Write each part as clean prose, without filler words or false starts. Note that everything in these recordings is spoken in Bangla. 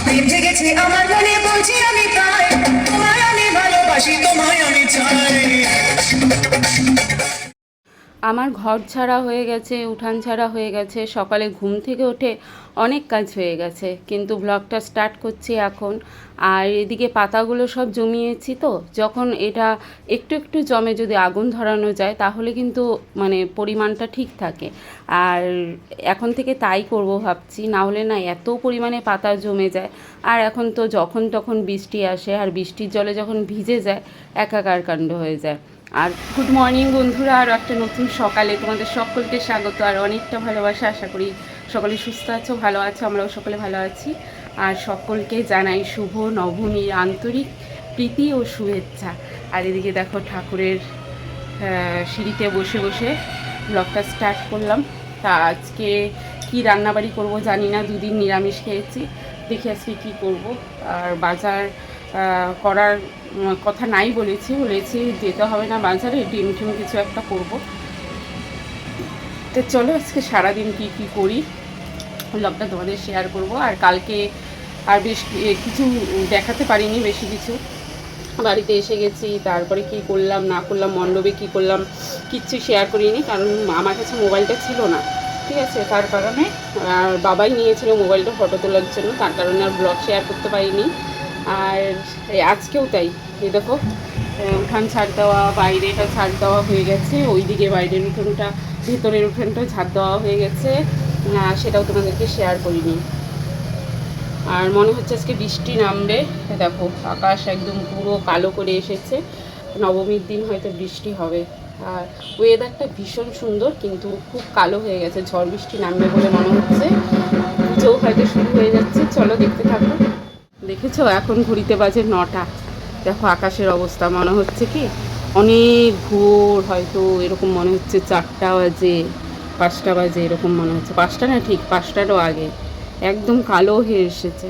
বেঁধে গেছে আমার মনে, বলছি আমি তাই, তোমায় আমি ভালোবাসি, তোমায় আমি চাই। আমার ঘর ছাড়া হয়ে গেছে, উঠান ছাড়া হয়ে গেছে, সকালে ঘুম থেকে উঠে অনেক কাজ হয়ে গেছে, কিন্তু ব্লগটা স্টার্ট করছি এখন। আর এদিকে পাতাগুলো সব জমিয়েছি, তো যখন এটা একটু একটু জমে যদি আগুন ধরানো যায় তাহলে কিন্তু মানে পরিমাণটা ঠিক থাকে। আর এখন থেকে তাই করব ভাবছি, না হলে না এত পরিমাণে পাতা জমে যায়। আর এখন তো যখন তখন বৃষ্টি আসে, আর বৃষ্টির জলে যখন ভিজে যায় একাকার কাণ্ড হয়ে যায়। আর গুড মর্নিং বন্ধুরা, আর একটা নতুন সকালে তোমাদের সকলকে স্বাগত আর অনেকটা ভালোবাসা। আশা করি সকলে সুস্থ আছো, ভালো আছো, আমরাও সকলে ভালো আছি। আর সকলকে জানাই শুভ নবমীর আন্তরিক প্রীতি ও শুভেচ্ছা। আর এদিকে দেখো ঠাকুরের সিঁড়িতে বসে বসে ব্লগটা স্টার্ট করলাম। তা আজকে কি রান্নাবাড়ি করব জানি না, দুদিন নিরামিষ খেয়েছি, দেখি আজকে কী করব। আর বাজার করার কথা নাই বলেছি যেতে হবে না বাজারে, ডিম টিম কিছু একটা করব। তো চলো আজকে সারাদিন কি কি করি ব্লগটা তোমাদের শেয়ার করব। আর কালকে আর বেশ কিছু দেখাতে পারিনি, বেশি কিছু। বাড়িতে এসে গেছি, তারপরে কি করলাম না করলাম, মণ্ডপে কি করলাম কিচ্ছু শেয়ার করিনি, কারণ আমার কাছে মোবাইলটা ছিল না, ঠিক আছে। তার কারণে আর বাবাই নিয়েছিল মোবাইলটা ফটো তোলার জন্য, তার কারণে আর ব্লগ শেয়ার করতে পারিনি। আর আজকেও তাই, এই দেখো উঠান ছাড় দেওয়া, বাইরেটা ছাড় দেওয়া হয়ে গেছে, ওইদিকে বাইরের উঠোনটা ভেতরের উঠোনটা ঝাড় দেওয়া হয়ে গেছে, সেটাও তোমাদেরকে শেয়ার করিনি। আর মনে হচ্ছে আজকে বৃষ্টি নামবে, দেখো আকাশ একদম পুরো কালো করে এসেছে, নবমীর দিন হয়তো বৃষ্টি হবে। আর ওয়েদারটা ভীষণ সুন্দর, কিন্তু খুব কালো হয়ে গেছে, ঝড় বৃষ্টি নামবে বলে মনে হচ্ছে। পুজোও হয়তো শুরু হয়ে যাচ্ছে, চলো দেখতে থাকো। দেখেছো এখন ঘড়িতে বাজে 9টা, দেখো আকাশের অবস্থা, মনে হচ্ছে কি অনেক ভোর, হয়তো এরকম মনে হচ্ছে 4টা বাজে 5টা বাজে, এরকম মনে হচ্ছে। 5টা না, ঠিক 5টারও আগে, একদম কালো হয়ে এসেছে।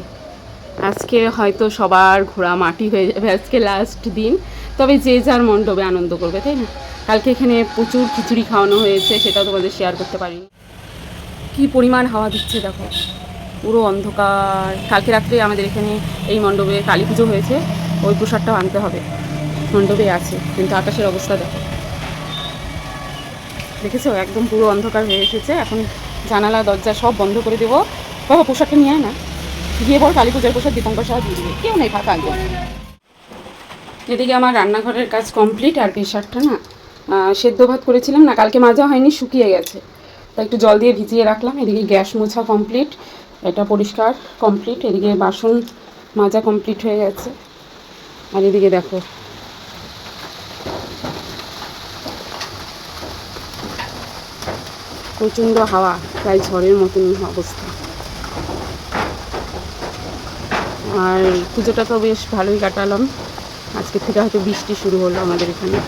আজকে হয়তো সবার ঘোড়া মাটি হয়ে যাবে, আজকে লাস্ট দিন। তবে যে যার মণ্ডপে আনন্দ করবে, তাই না। কালকে এখানে প্রচুর খিচুড়ি খাওয়ানো হয়েছে, সেটাও তোমাদের শেয়ার করতে পারিনি। কী পরিমাণ হাওয়া দিচ্ছে দেখো, পুরো অন্ধকার। কালকে রাত্রে আমাদের এখানে এই মণ্ডপে কালী পুজো হয়েছে, ওই প্রসাদটাও আনতে হবে, মণ্ডপে আছে, কিন্তু আকাশের অবস্থা দেখো, দেখেছো একদম পুরো অন্ধকার হয়ে এসেছে। এখন জানালা দরজা সব বন্ধ করে দেবো। বাবা পোশাকটা নিয়ে আয় না, গিয়ে পর কালী পূজার প্রসাদ দীপঙ্কর সাহা দিয়ে দিবে, কেউ নেই ফাঁকা একদম। এদিকে আমার রান্নাঘরের কাজ কমপ্লিট। আর প্রেশারটা না সেদ্ধ ভাত করেছিলাম না, কালকে মাজা হয়নি, শুকিয়ে গেছে, তাই একটু জল দিয়ে ভিজিয়ে রাখলাম। এদিকে গ্যাস মোছা কমপ্লিট, এটা পরিষ্কার কমপ্লিট। এদিকে বাসন মাজা কমপ্লিট হয়ে গেছে। আর এদিকে দেখো প্রচণ্ড হাওয়া, প্রায় ঝড়ের মতন অবস্থা। আর পুজোটা তো বেশ ভালোই কাটালাম, আজকে থেকে হয়তো বৃষ্টি শুরু হলো আমাদের এখানে।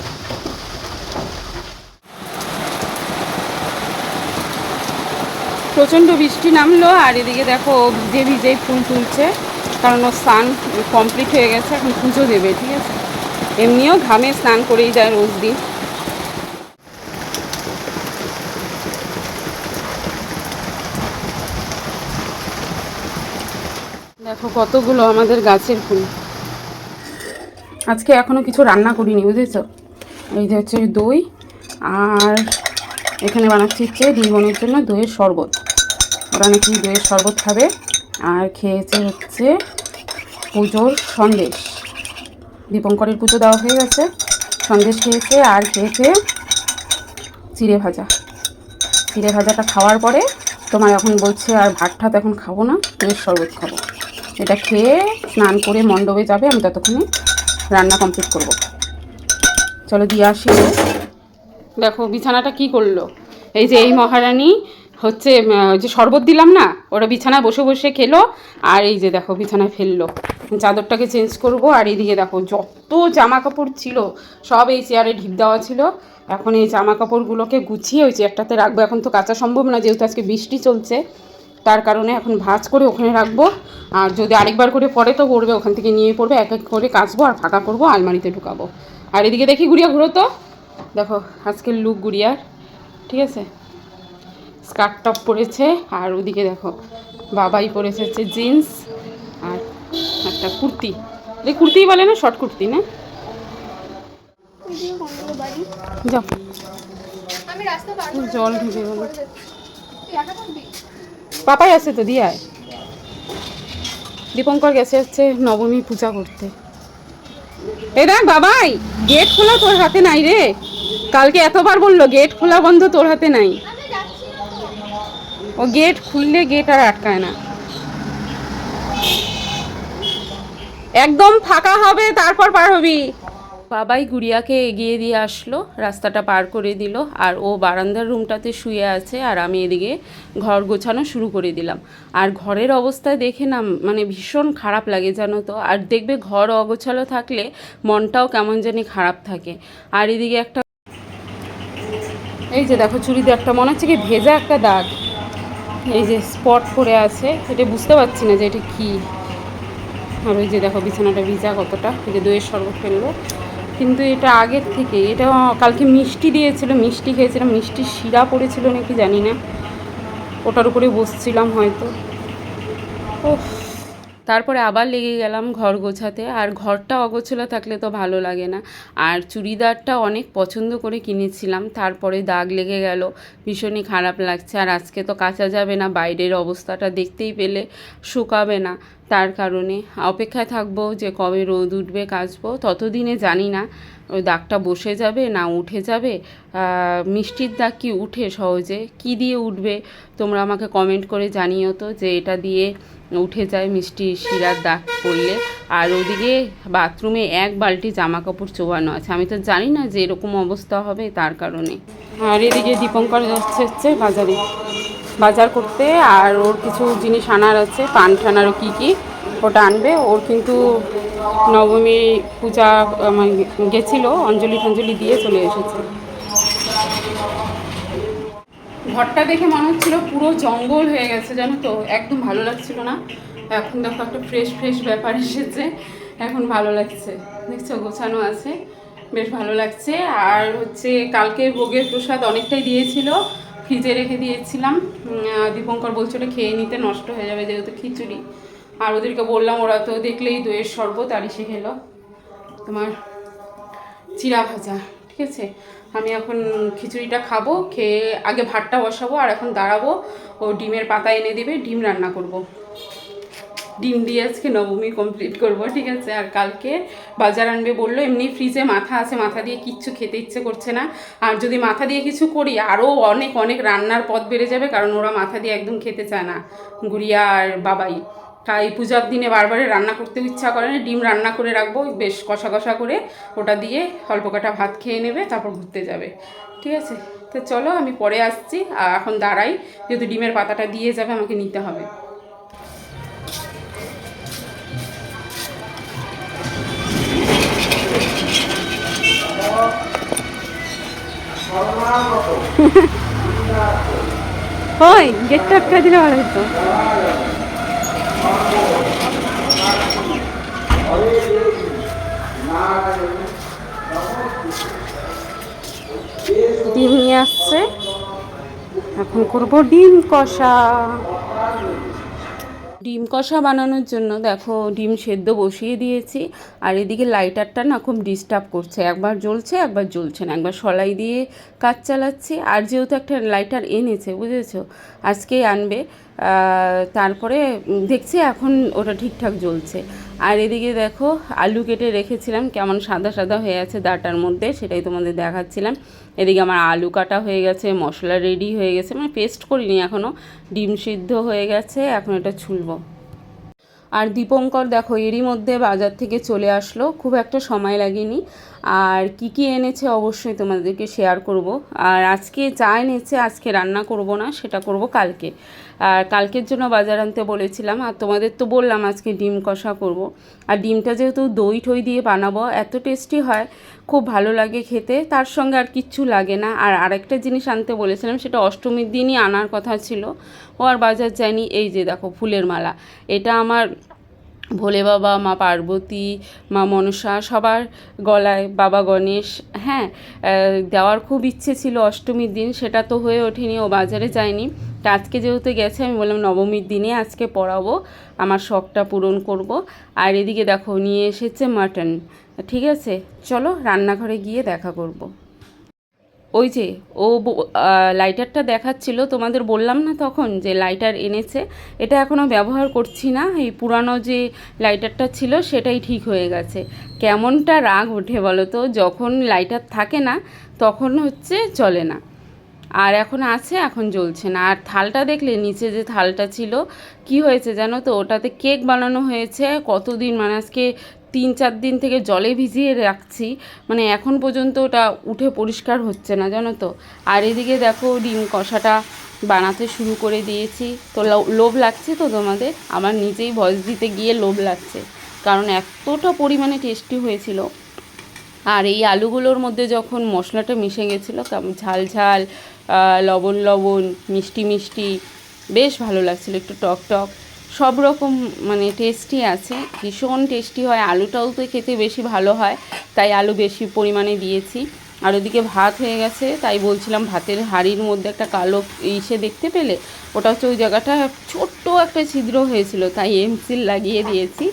প্রচণ্ড বৃষ্টি নামলো। আর এদিকে দেখো ভিজে ভিজেই ফুল তুলছে, কারণ ও স্নান কমপ্লিট হয়ে গেছে, এখন পুজো দেবে, ঠিক আছে। এমনিও ঘামে স্নান করেই যায় রোজ দিন। দেখো কতগুলো আমাদের গাছের ফুল। আজকে এখনও কিছু রান্না করিনি, বুঝেছো। এই যে হচ্ছে দই, আর এখানে বানাচ্ছি হচ্ছে 2 বোনের জন্য দইয়ের শরবত। ওরা নাকি দইয়ের শরবত খাবে। আর খেয়েছে হচ্ছে পুজোর সন্দেশ, দীপঙ্করের পুজো দেওয়া হয়ে গেছে, সন্দেশ খেয়েছে। আর খেয়েছে চিড়ে ভাজা। চিড়ে ভাজাটা খাওয়ার পরে তোমার এখন বলছে আর ভাত ঠাত এখন খাবো না, দইয়ের শরবত খাবো। এটা খেয়ে স্নান করে মণ্ডপে যাবে, আমি ততক্ষণে রান্না কমপ্লিট করব। চলো দিয়ে আসি। দেখো বিছানাটা কি করলো, এই যে এই মহারানী হচ্ছে যে শরবত দিলাম না, ওরা বিছানায় বসে বসে খেলো। আর এই যে দেখো বিছানায় ফেললো, চাদরটাকে চেঞ্জ করব। আর এইদিকে দেখো যত জামা কাপড় ছিল সব এই চেয়ারে ঢিপ দেওয়া ছিল, এখন এই জামা কাপড়গুলোকে গুছিয়ে ওই চেয়ারটাতে রাখবো। এখন তো কাচা সম্ভব না, যেহেতু আজকে বৃষ্টি চলছে, তার কারণে এখন ভাঁজ করে ওখানে রাখবো। আর যদি আরেকবার করে পরে তো পড়বে, ওখান থেকে নিয়ে পড়বে, এক এক করে কাচবো আর ফাঁকা করবো, আলমারিতে ঢুকাবো। আর এদিকে দেখি গুড়িয়া ঘুরো তো, দেখো আজকের লুক গুড়িয়ার, ঠিক আছে। স্কার্ট টপ পরেছে, আর ওদিকে দেখো বাবাই পরেছে হচ্ছে জিন্স আর একটা কুর্তি, এই কুর্তিই বলে না, শর্ট কুর্তি না। যাও, জল ঢুকে গেল। পাপাই আছে তো, দিয়ে আয়। দীপঙ্কর গেছে হচ্ছে নবমী পূজা করতে। এই দেখ বাবাই, গেট খোলা তোর হাতে নাই রে, কালকে এতবার বললো গেট খোলা বন্ধ, তোর হাতে নাই। ও গেট খুললে গেট আর আটকায় না, একদম ফাঁকা হবে তারপর পার হবি। বাবাই গুড়িয়াকে এগিয়ে দিয়ে আসলো, রাস্তাটা পার করে দিল, আর ও বারান্দার রুমটাতে শুয়ে আছে, আর আমি এদিকে ঘর গোছানো শুরু করে দিলাম। আর ঘরের অবস্থা দেখে না মানে ভীষণ খারাপ লাগে জানো তো। আর দেখবে ঘর অগোছালো থাকলে মনটাও কেমন জানি খারাপ থাকে। আর এদিকে একটা, এই যে দেখো চুড়িতে একটা মনে হচ্ছে কি ভেজা একটা দাগ, এই যে স্পট পড়ে আছে, এটা বুঝতে পারছি না যে এটা কী। আর ওই যে দেখো বিছানাটা ভিজা কতটা, এই যে দইয়ের শরবত ফেললো, কিন্তু এটা আগের থেকে, এটা কালকে মিষ্টি দিয়েছিল, মিষ্টি খেয়েছিলাম, মিষ্টির শিরা পড়েছিল নাকি জানি না, ওটার উপরে বসছিলাম হয়তো। ও, তারপরে আবার লেগে গেলাম ঘর গোছাতে। আর ঘরটা অগোছালো থাকলে তো ভালো লাগে না। আর চুড়িদারটা অনেক পছন্দ করে কিনেছিলাম, তারপরে দাগ লেগে গেল, ভীষণই খারাপ লাগছে। আর আজকে তো কাচা যাবে না, বাইরের অবস্থাটা দেখতেই পেলে, শুকাবে না, তার কারণে অপেক্ষায় থাকবো যে কবে রোদ উঠবে, কাচবো। ততদিনে জানি না ওই দাগটা বসে যাবে না উঠে যাবে। মিষ্টির দাগ কি উঠে সহজে, কি দিয়ে উঠবে তোমরা আমাকে কমেন্ট করে জানিও তো, যে এটা দিয়ে উঠে যায় মিষ্টি শিরার দাগ পড়লে। আর ওদিকে বাথরুমে এক বালতি জামা কাপড় চোবানো আছে, আমি তো জানি না যে এরকম অবস্থা হবে, তার কারণে। আর এদিকে দীপঙ্কর যাচ্ছে হচ্ছে বাজারে, বাজার করতে, আর ওর কিছু জিনিস আনার আছে, পান ঠান আরও কী কী ওটা আনবে। ওর কিন্তু নবমী পূজা গেছিলো, অঞ্জলি ফঞ্জলি দিয়ে চলে এসেছে। ঘরটা দেখে মনে হচ্ছিলো পুরো জঙ্গল হয়ে গেছে জানো তো, একদম ভালো লাগছিল না। এখন দেখো একটা ফ্রেশ ফ্রেশ ব্যাপার এসেছে, এখন ভালো লাগছে, দেখছো গোছানো আছে, বেশ ভালো লাগছে। আর হচ্ছে কালকে ভোগের প্রসাদ অনেকটাই দিয়েছিল, ফ্রিজে রেখে দিয়েছিলাম। দীপঙ্কর বলছিল খেয়ে নিতে, নষ্ট হয়ে যাবে যেহেতু খিচুড়ি। আর ওদেরকে বললাম, ওরা তো দেখলেই দইয়ের শরবত আর এসে খেলো তোমার চিড়া ভাজা, ঠিক আছে। আমি এখন খিচুড়িটা খাবো, খেয়ে আগে ভাতটা বসাবো, আর এখন দাঁড়াবো, ও ডিমের পাতা এনে দেবে, ডিম রান্না করব। ডিম দিয়ে আজকে নবমী কমপ্লিট করব, ঠিক আছে। আর কালকে বাজার আনবে বললো, এমনি ফ্রিজে মাথা আছে, মাথা দিয়ে কিচ্ছু খেতে ইচ্ছে করছে না। আর যদি মাথা দিয়ে কিছু করি আরও অনেক অনেক রান্নার পদ বেড়ে যাবে, কারণ ওরা মাথা দিয়ে একদম খেতে চায় না, গুড়িয়া আর বাবাই। তাই পূজার দিনে বারবারে রান্না করতেও ইচ্ছা করে না। ডিম রান্না করে রাখবো বেশ কষা কষা করে, ওটা দিয়ে অল্প কটা ভাত খেয়ে নেবে, তারপর ঘুরতে যাবে, ঠিক আছে। তো চলো আমি পরে আসছি, আর এখন দাঁড়াই, যেহেতু ডিমের পাতাটা দিয়ে যাবে আমাকে নিতে হবে। ওই গেটটা আটকা দিলে ভালো হতো। ডিম নিয়ে আসছে, এখন করবো ডিম কষা। ডিম কষা বানানোর জন্য দেখো ডিম সেদ্ধ বসিয়ে দিয়েছি। আর এদিকে লাইটারটা না খুব ডিস্টার্ব করছে, একবার জ্বলছে একবার জ্বলছে না, একবার সলাই দিয়ে কাজ চালাচ্ছি। আর যেহেতু একটা লাইটার এনেছে বুঝেছো, আজকেই আনবে, তারপরে দেখছি এখন ওটা ঠিকঠাক জ্বলছে। আর এদিকে দেখো আলু কেটে রেখেছিলাম, কেমন সাদা সাদা হয়ে আছে ডাটার মধ্যে, সেটাই তোমাদের দেখাচ্ছিলাম। এদিকে আমার আলু কাটা হয়ে গেছে, মশলা রেডি হয়ে গেছে, মানে পেস্ট করিনি এখনও, ডিম সিদ্ধ হয়ে গেছে, এখন এটা ছুলবো। আর দীপঙ্কর দেখো এরই মধ্যে বাজার থেকে চলে আসলো, খুব একটা সময় লাগেনি। আর কি কি এনেছে অবশ্যই তোমাদেরকে শেয়ার করব। আর আজকে যা এনেছে আজকে রান্না করব না, সেটা করব কালকে। আর কালকের জন্য বাজার আনতে বলেছিলাম, আর তোমাদের তো বললাম আজকে ডিম কষা করব। আর ডিমটা যেহেতু দই ঠই দিয়ে বানাবো, এত টেস্টি হয়, খুব ভালো লাগে খেতে, তার সঙ্গে আর কিচ্ছু লাগে না। আর আরেকটা জিনিস আনতে বলেছিলাম, সেটা অষ্টমীর দিনই আনার কথা ছিল, ও আর বাজার যায়নি। এই যে দেখো ফুলের মালা, এটা আমার ভোলে বাবা, মা পার্বতী, মা মনসা সবার গলায়, বাবা গণেশ, হ্যাঁ, দেওয়ার খুব ইচ্ছে ছিল অষ্টমীর দিন, সেটা তো হয়ে ওঠেনি, ও বাজারে যায়নি। তা আজকে যেহেতু গেছে, আমি বললাম নবমীর দিনে আজকে পরাবো, আমার শখটা পূরণ করব। আর এদিকে দেখো নিয়ে এসেছে মাটন। ঠিক আছে, চলো রান্নাঘরে গিয়ে দেখা করব। ওই যে ও লাইটারটা দেখাচ্ছিল, তোমাদের বললাম না তখন যে লাইটার এনেছে, এটা এখনও ব্যবহার করছি না, এই পুরানো যে লাইটারটা ছিল সেটাই ঠিক হয়ে গেছে। কেমনটা রাগ ওঠে বলো তো, যখন লাইটার থাকে না তখন হচ্ছে চলে না, আর এখন আছে, এখন জ্বলছে না। আর থালটা দেখলে, নিচে যে থালটা ছিল, কি হয়েছে জানো তো, ওটাতে কেক বানানো হয়েছে কতদিন, মানে আজকে 3-4 দিন থেকে জলে ভিজিয়ে রাখছি, মানে এখন পর্যন্ত ওটা উঠে পরিষ্কার হচ্ছে না জানো তো। আর এদিকে দেখো ডিম কষাটা বানাতে শুরু করে দিয়েছি, তো লোভ লাগছে তো তোমাদের, আমার নিজেই ভয়েস দিতে গিয়ে লোভ লাগছে, কারণ এতটা পরিমাণে টেস্টি হয়েছিল। আর এই আলুগুলোর মধ্যে যখন মশলাটা মিশে গেছিলো, ঝাল ঝাল, লবণ লবণ, মিষ্টি মিষ্টি, বেশ ভালো লাগছিলো, একটু টক টক, সব রকম মানে টেস্টি আছে, ভীষণ টেস্টি হয়। আলুটাও তো খেতে বেশি ভালো হয়, তাই আলু বেশি পরিমাণে দিয়েছি। আর ওদিকে ভাত হয়ে গেছে, তাই বলছিলাম ভাতের হাঁড়ির মধ্যে একটা কালো ইসে দেখতে পেলে, ওটা হচ্ছে ওই জায়গাটা ছোট্ট একটা ছিদ্র হয়েছিল, তাই এমসিল লাগিয়ে দিয়েছি।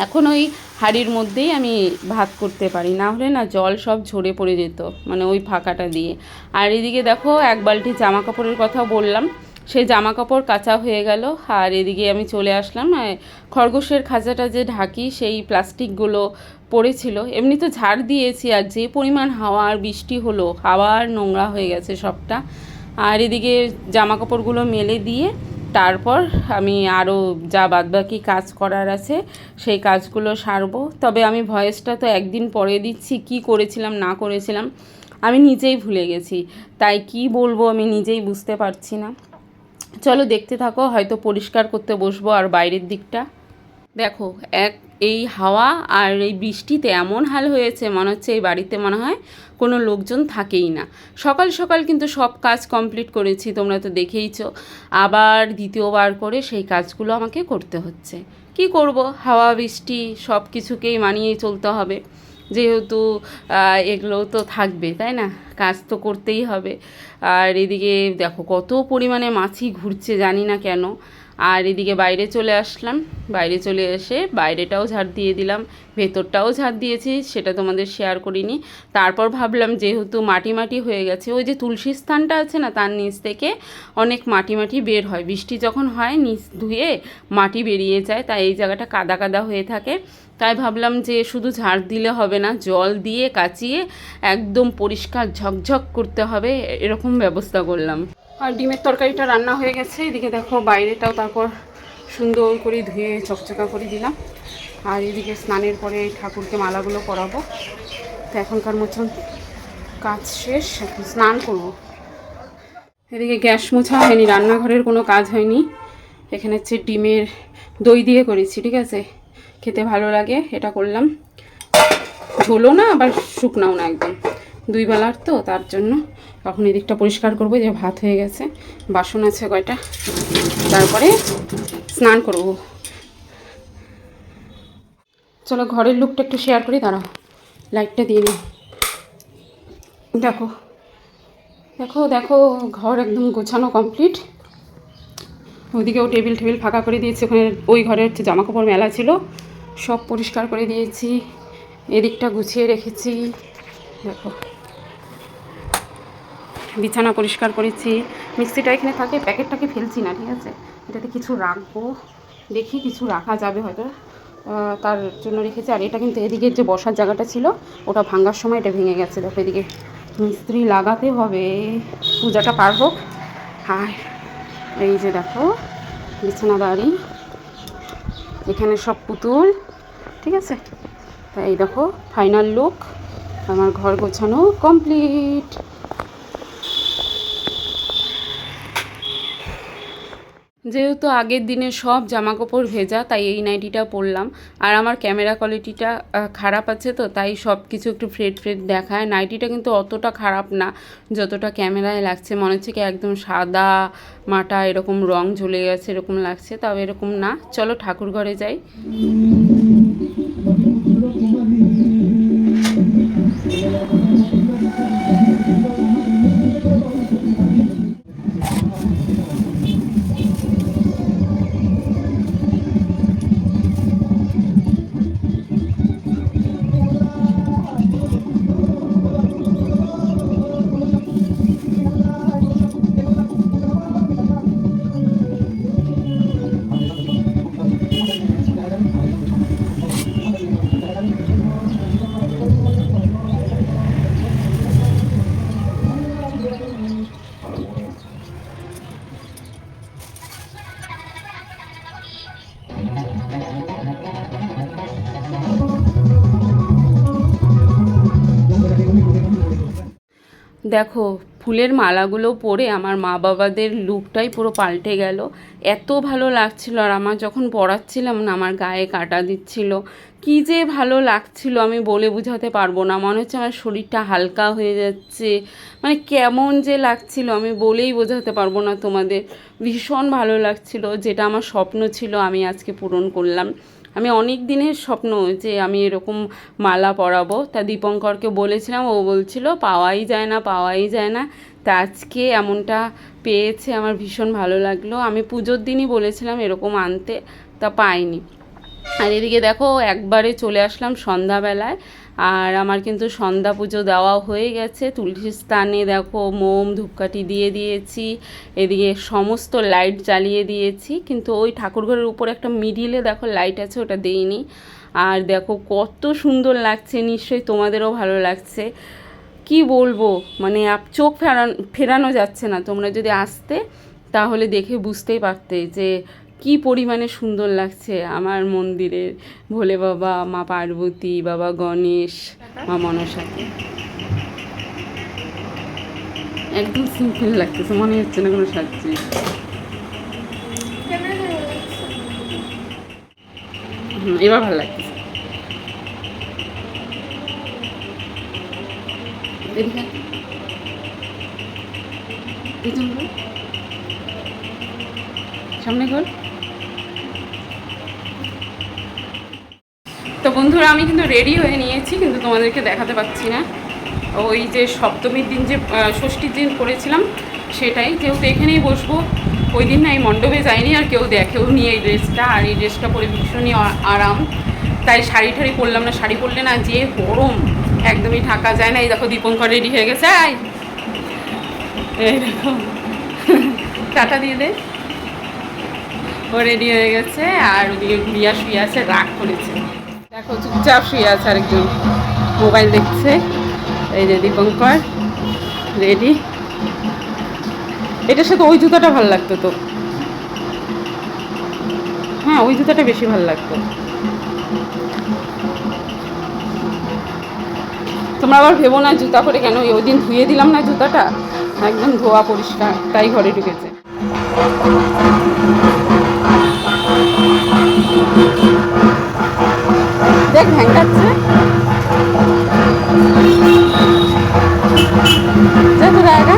এখন ওই হাঁড়ির মধ্যেই আমি ভাত করতে পারি, না হলে না জল সব ঝরে পড়ে যেত, মানে ওই ফাঁকাটা দিয়ে। আর এদিকে দেখো এক বালতি জামা কাপড়ের কথা বললাম, সেই জামা কাপড় কাচা হয়ে গেল। আর এদিকে আমি চলে আসলাম, খরগোশের খাঁচাটা যে ঢাকি, সেই প্লাস্টিকগুলো পড়েছিল, এমনি তো ঝাড় দিয়েছি, আর যে পরিমাণ হাওয়া আর বৃষ্টি হলো, আবার নোংরা হয়ে গেছে সবটা। আর এদিকে জামা কাপড়গুলো মেলে দিয়ে তারপর আমি আরও যা বাদবাকি কাজ করার আছে সেই কাজগুলো সারবো। তবে আমি ভয়েসটা তো একদিন পরে দিচ্ছি, কি করেছিলাম না করেছিলাম আমি নিজেই ভুলে গেছি, তাই কি বলবো আমি নিজেই বুঝতে পারছি না। চলো দেখতে থাকো, হয়তো পরিষ্কার করতে বসবো। আর বাইরের দিকটা দেখো, এই হাওয়া আর এই বৃষ্টিতে এমন হাল হয়েছে, মনে হচ্ছে এই বাড়িতে মনে হয় কোনো লোকজন থাকেই না। সকাল সকাল কিন্তু সব কাজ কমপ্লিট করেছি, তোমরা তো দেখেইছো, আবার দ্বিতীয়বার করে সেই কাজগুলো আমাকে করতে হচ্ছে। কি করব, হাওয়া বৃষ্টি সব কিছুকেই মানিয়ে চলতে হবে, যেহেতু এগুলো তো থাকবে, তাই না, কাজ তো করতেই হবে। আর এদিকে দেখো কত পরিমাণে মাছি ঘুরছে, জানি না কেন। আর এদিকে বাইরে চলে আসলাম, বাইরে চলে এসে বাইরেটাও ঝাড় দিয়ে দিলাম, ভেতরটাও ঝাড় দিয়েছি, সেটা তোমাদের শেয়ার করিনি। তারপর ভাবলাম যেহেতু মাটি মাটি হয়ে গেছে, ওই যে তুলসী স্থানটা আছে না, তার নিচ থেকে অনেক মাটি মাটি বের হয়, বৃষ্টি যখন হয় নিচ ধুয়ে মাটি বেরিয়ে যায়, তাই এই জায়গাটা কাদা কাদা হয়ে থাকে। তাই ভাবলাম যে শুধু ঝাড় দিলে হবে না, জল দিয়ে কাচিয়ে একদম পরিষ্কার ঝকঝক করতে হবে, এরকম ব্যবস্থা করলাম। আর ডিমের তরকারিটা রান্না হয়ে গেছে, এদিকে দেখো বাইরেটাও তারপর সুন্দর করে ধুয়ে চকচকা করে দিলাম। আর এদিকে স্নানের পরে ঠাকুরকে মালাগুলো পরাবো, তো এখনকার মতন কাজ শেষ, এখন স্নান করব। এদিকে গ্যাস মোছা হয়নি, রান্নাঘরের কোনো কাজ হয়নি, এখানে হচ্ছে ডিমের দই দিয়ে করেছি, ঠিক আছে, খেতে ভালো লাগে, এটা করলাম। ঝোলও না আবার শুকনাও না, একদম দুই বেলার তো, তার জন্য এখন এদিকটা পরিষ্কার করবো, যে ভাত হয়ে গেছে, বাসন আছে কয়টা, তারপরে স্নান করব। চলো ঘরের লুকটা একটু শেয়ার করি, দাঁড়াও লাইটটা দিয়ে নিই। দেখো দেখো দেখো, ঘর একদম গোছানো কমপ্লিট। ওইদিকেও টেবিল ফাঁকা করে দিয়েছি, ওখানে ওই ঘরে হচ্ছে জামা কাপড় মেলা ছিল, সব পরিষ্কার করে দিয়েছি, এদিকটা গুছিয়ে রেখেছি। দেখো বিছানা পরিষ্কার করেছি, মিক্সিটা এখানে থাকে, প্যাকেটটাকে ফেলছি না, ঠিক আছে, এটাতে কিছু রাখবো, দেখি কিছু রাখা যাবে হয়তো, তার জন্য রেখেছি। আর এটা কিন্তু এদিকের যে বসার জায়গাটা ছিল, ওটা ভাঙার সময় এটা ভেঙে গেছে, দেখো এদিকে মিস্ত্রি লাগাতে হবে, পূজাটা পার হোক। আর এই যে দেখো বিছানাদারি, এখানে সব পুতুল, ঠিক আছে, তাই এই দেখো ফাইনাল লুক, আমার ঘর গোছানো কমপ্লিট। যেহেতু আগের দিনে সব জামাকাপড় ভেজা, তাই এই নাইটিটা পরলাম। আর আমার ক্যামেরা কোয়ালিটিটা খারাপ আছে, তো তাই সব কিছু একটু ফ্রেড ফ্রেড দেখায়। নাইটিটা কিন্তু অতটা খারাপ না যতটা ক্যামেরায় লাগছে, মনে হচ্ছে কি একদম সাদা মাটা এরকম রং ঝুলে গেছে এরকম লাগছে, তবে এরকম না। চলো ঠাকুর ঘরে যাই। দেখো ফুলের মালাগুলো পরে আমার মা বাবাদের লুকটাই পুরো পাল্টে গেল। এত ভালো লাগছিল, আর আমার যখন পরাচ্ছিলাম না আমার গায়ে কাটা দিচ্ছিল, কি যে ভালো লাগছিল আমি বলে বোঝাতে পারবো না। মনে হচ্ছে আমার শরীরটা হালকা হয়ে যাচ্ছে, মানে কেমন যে লাগছিল আমি বলেই বোঝাতে পারবো না তোমাদের। ভীষণ ভালো লাগছিল, যেটা আমার স্বপ্ন ছিল আমি আজকে পূরণ করলাম। আমি অনেক দিনের স্বপ্ন যে আমি এরকম মালা পরাবো, তা দীপঙ্করকে বলেছিলাম, ও বলছিল পাওয়াই যায় না পাওয়াই যায় না। তা আজকে এমনটা পেয়েছে, আমার ভীষণ ভালো লাগলো। আমি পুজোর দিনই বলেছিলাম এরকম আনতে, তা পাইনি। আর এদিকে দেখো একবারে চলে আসলাম সন্ধ্যাবেলায়, আর আমার কিন্তু সন্ধ্যা পুজো দেওয়া হয়ে গেছে। তুলসী স্থানে দেখো মোম ধূপকাঠি দিয়ে দিয়েছি, এদিকে সমস্ত লাইট জ্বালিয়ে দিয়েছি, কিন্তু ওই ঠাকুরঘরের উপর একটা মিডিলে দেখো লাইট আছে, ওটা দেইনি। আর দেখো কত সুন্দর লাগছে, নিশ্চয়ই তোমাদেরও ভালো লাগছে। কি বলবো, মানে চোখ ফেরানো যাচ্ছে না। তোমরা যদি আসতে তাহলে দেখে বুঝতেই পারতে যে কি পরিমাণে সুন্দর লাগছে আমার মন্দিরের ভোলে বাবা, মা পার্বতী, বাবা গণেশ, মা মনসাকে। একদম সিম্পল লাগতেছে, মনে হচ্ছে না কোনো সাজছি। এবার ভালো লাগতেছে। সামনে কর। তো বন্ধুরা আমি কিন্তু রেডি হয়ে নিয়েছি, কিন্তু তোমাদেরকে দেখাতে পাচ্ছি না। ওই যে সপ্তমীর দিন যে ষষ্ঠীর দিন করেছিলাম সেটাই, যেহেতু এখানেই বসবো, ওই দিন না এই মণ্ডপে যাইনি, আর কেউ দেখেও নি এই ড্রেসটা। আর এই ড্রেসটা পরে ভীষণই আরাম, তাই শাড়ি টাড়ি পরলাম না। শাড়ি পরলে না যে গরম, একদমই ঢাকা যায় না। এই দেখো দীপঙ্কর রেডি হয়ে গেছে, এই দেখো টাটা দিয়ে দে, ও রেডি হয়ে গেছে। আর ওদিকে গুড়িয়া শুয়ে আছে, রাগ করেছে, দেখো চুপচাপ শুয়ে আছে, আরেকজন মোবাইল দেখছে। এই যে দীপঙ্কর রেডি। এটার সাথে ওই জুতাটা ভালো লাগতো তো, হ্যাঁ ওই জুতাটা বেশি ভালো লাগতো। তোমরা আবার ভেবো না জুতা পরে কেন, ওই দিন ধুয়ে দিলাম না জুতাটা, একদম ধোয়া পরিষ্কার, তাই ঘরে ঢুকেছে। দেখ ভ্যাঙ্গাচ্ছে, যা তোরা আগা।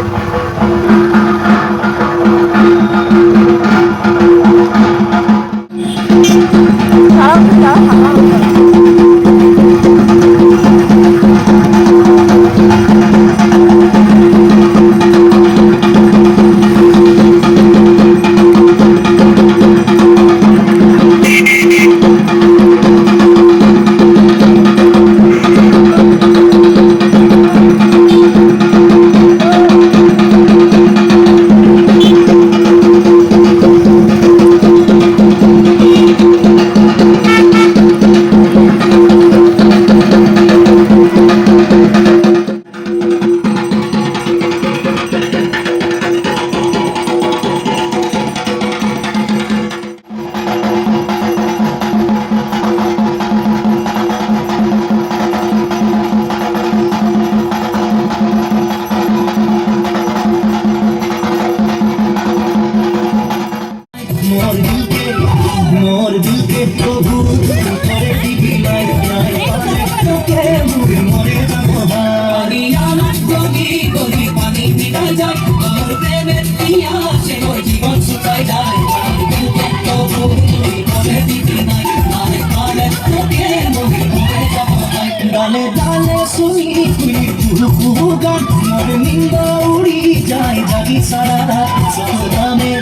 ডালে ডালে শুনি কুলি কুহু কুহু গান মোর নিন্দ উড়ি যায় জাগি সারা রাত সপনামে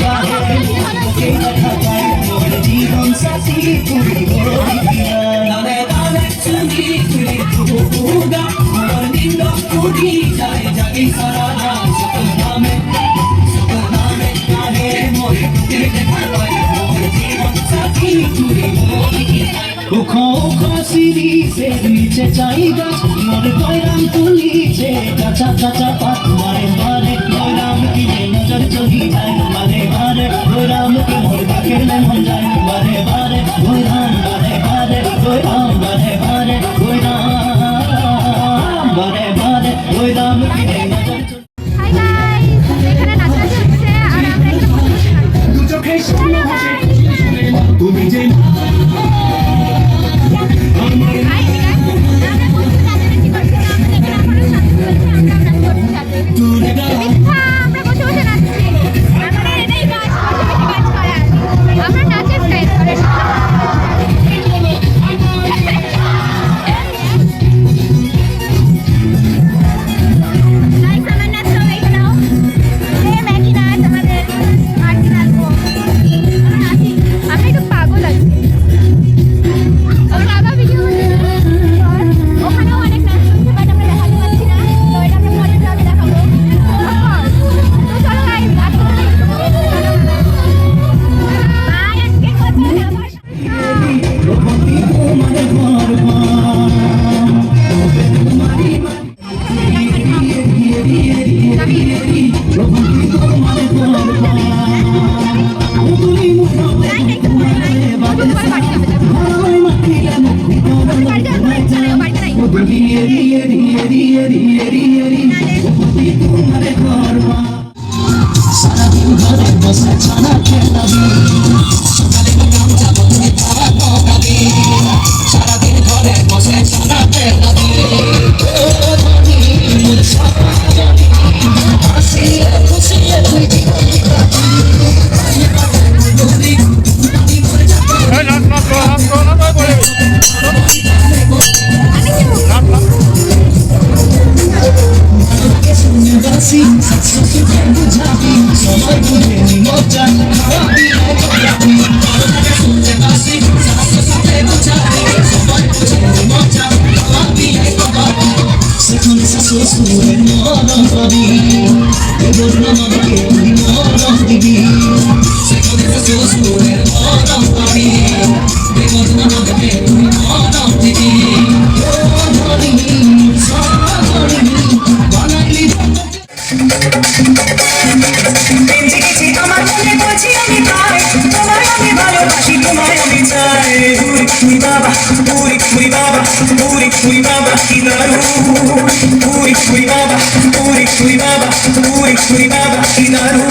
কাহে বুকে দেখা যায় মোর জীবন সাথী তুমি মোর ডালে ডালে শুনি কুলি কুহু কুহু গান মোর নিন্দ উড়ি যায় জাগি সারা রাত সপনামে কাহে মোর বুকে দেখা যায় মোর জীবন সাথী তুমি মোর উখো উখো সিরিজের নিচে চাই গাছ মোর গয়রাম তুলিছে কাঁচা কাঁচা পাত মারে মারে গয়রাম কি নজর চলি যায় মারে মারে গয়রাম কি মোর ডাকেলে মন যায় মারে মারে গয়রাম মারে মারে গয়রাম মারে মারে গয়রাম মারে মারে গয়রাম কি নজর চলি হাই গাইস, এখানে নাচানাচি হচ্ছে আর আমরা এখানে বসে বসে নাচছি। দু চোখে স্বপ্ন ভাসে তুমি যে হাই গাইস, আমরা বসে নাচানাচি করছি, আমাদের এখানে এখনো শান্তি চলছে, আমরা নাচ করছি সাথে। মিথ্যা, আমরা বসে বসে নাচছি। আমাদের এটাই কাজ, বসে বসে কাজ করা। আমরা নাচের স্টাইল করে। Guys, আমার নাচ সবাই এখানে নাও। ম্যাগি নাচ আমাদের, আর কি নাচবো? আমরা নাচি, আমরা একটু পাগল আছি। ওর বাবা ভিডিও করছে, ওখানেও অনেক নাচ চলছে, বাট আমরা দেখাতে পারছি না, তো এটা আমরা পরের ব্লগে দেখাবো। তো চলো গাইস, নাচ করতে থাকি। আর আজকে কথা আমার সারাদিন ঘরে বসে ছানা খেলাবি সারাদিন ঘরে বসে ছানা খেলাবি সবাই বুঝে মজা খাওয়াবি সেখানে শ্বশুরের মরম পাবি এবার আমাকে মরম দিবি সেখানে শ্বশুরের মরম পাবি এবার আমাকে মরম দিবি বানাইলি বেঁচে গেছি আমার মনে বলছি আমি তাই তোমায় আমি ভালোবাসি তোমায় আমি চাই পুরি পুরি বাবা পুরি পুরি বাবা পুরি পুরি বাবা কি দারুণ পুরি পুরি বাবা পুরি পুরি বাবা পুরি পুরি বাবা কি দারুণ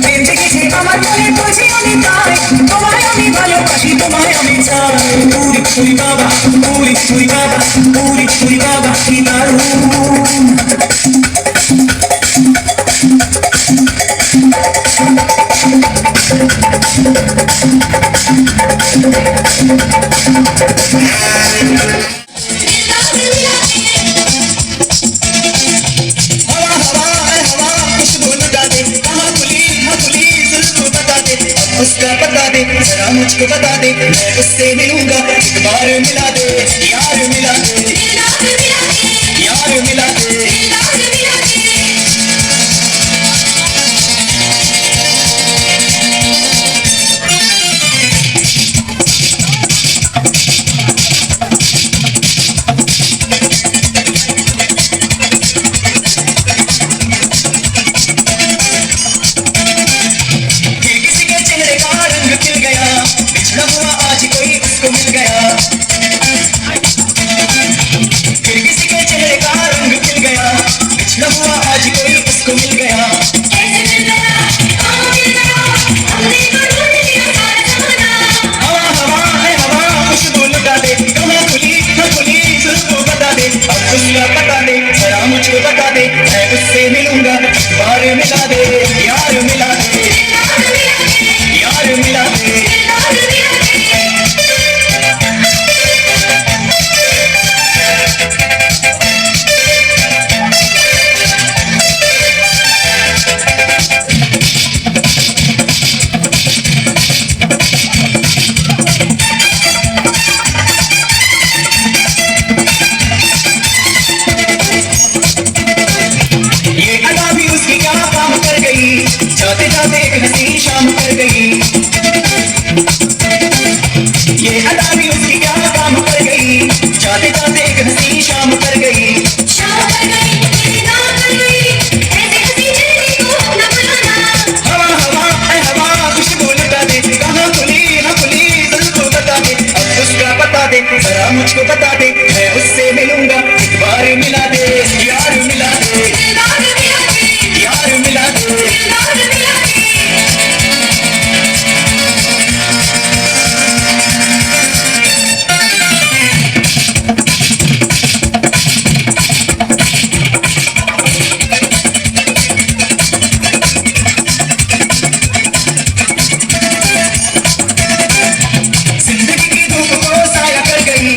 বেঁচে গেছি আমার মনে বলছি আমি তাই তোমায় আমি ভালোবাসি তোমায় আমি চাই পুরি পুরি বাবা পুরি পুরি বাবা পুরি পুরি বাবা কি দারুণ उसका बता दे जरा मुझको बता दे मैं उससे मिलूंगा एक बार मिला दे यार मिला दे यार मिला दे मुझको बता दे मैं उससे मिलूंगा बार मिला दे यार मिला दे यार मिला दे जाते जाते एक हंसी शाम कर गई ये अदा भी उसकी क्या काम कर गई जाते जाते एक हंसी शाम कर गई हवा हवा ऐ हवा खुशबू लुटा दे कहाँ खुली ना खुली तुझको बता दे अब उसका बता दे जरा मुझको बता दे मैं उससे मिलूंगा एक बार मिला दे यार मिला दे यार मिला दे जिंदगी की धूप को साया कर गई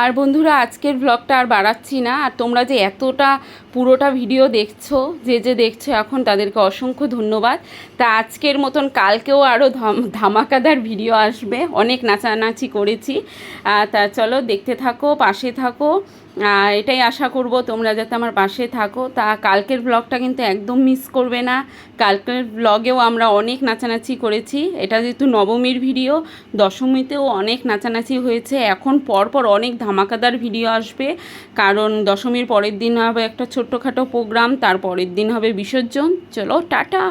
আর বন্ধুরা আজকের ব্লগটা আর বাড়াচ্ছি না আর তোমরা যে এতটা পুরোটা ভিডিও দেখছো যে দেখছো এখন তাদেরকে অসংখ্য ধন্যবাদ তা আজকের মতন কালকেও আরও ধামাকাদার ভিডিও আসবে অনেক নাচানাচি করেছি তা চলো দেখতে থাকো পাশে থাকো এটাই আশা করব তোমরা যাতে আমার পাশে থাকো তা কালকের ব্লগটা কিন্তু একদম মিস করবে না কালকের ব্লগেও আমরা অনেক নাচানাচি করেছি এটা যেহেতু নবমীর ভিডিও দশমীতেও অনেক নাচানাচি হয়েছে এখন পরপর অনেক ধামাকাদার ভিডিও আসবে কারণ দশমীর পরের দিন হবে একটা ছোট্টখাটো প্রোগ্রাম তার পরের দিন হবে বিসর্জন চলো টাটা।